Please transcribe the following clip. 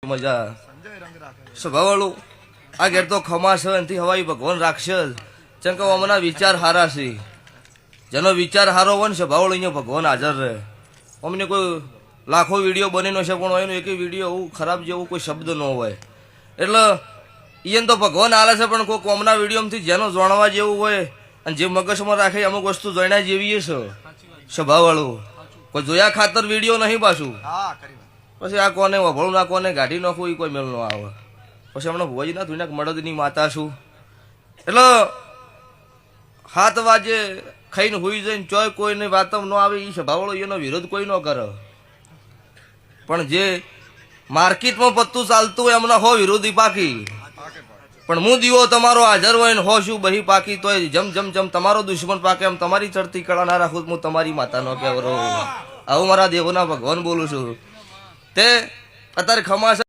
મજા સ્વભાવવાળું આ ઘેર તો ખમાશ એનથી હવાઈ ભગવાન રાખશે ચમ કે અમના વિચાર હારા છે જેનો વિચાર હારો હોય ને સ્વભાવવાળો અહીંયા ભગવાન હાજર રહે અમને કોઈ લાખો વિડીયો બનેલો છે પણ એનો એક વિડીયો એવું ખરાબ જેવું કોઈ શબ્દ ન હોય એટલે એને તો ભગવાન હાલે છે પણ કોઈ કોમના વિડીયોમાંથી જેનો જાણવા જેવું હોય અને જે મગજમાં રાખે અમુક વસ્તુ જોઈના જેવી છે સ્વભાવવાળું કોઈ જોયા ખાતર વિડીયો નહીં પાછું પછી આ કોને વભળું ના કોને ગાડી નાખું એ કોઈ મેળ ન આવે પછી હમણાં ભુવાજી ના ધુના મળદની માતા છું એટલે 7 વાગે ખાઈને હુઈ જઈને ચોય કોઈને વાતમ ન આવે એ સ્વભાવવાળો એનો વિરોધ કોઈ ન કરે પણ જે માર્કેટમાં પત્તું ચાલતું હોય એમના હો વિરોધી પાકી પણ હું દીવો તમારો હાજર હોય ને હો શું બહી પાકી તોય જમ જમ જમ તમારો દુશ્મન પાકે એમ તમારી ચડતી કળા ના રાખું હું તમારી માતા નો કહેવરો આવું મારા દેવોના ભગવાન બોલું છું તે અત્યારે ખમાસ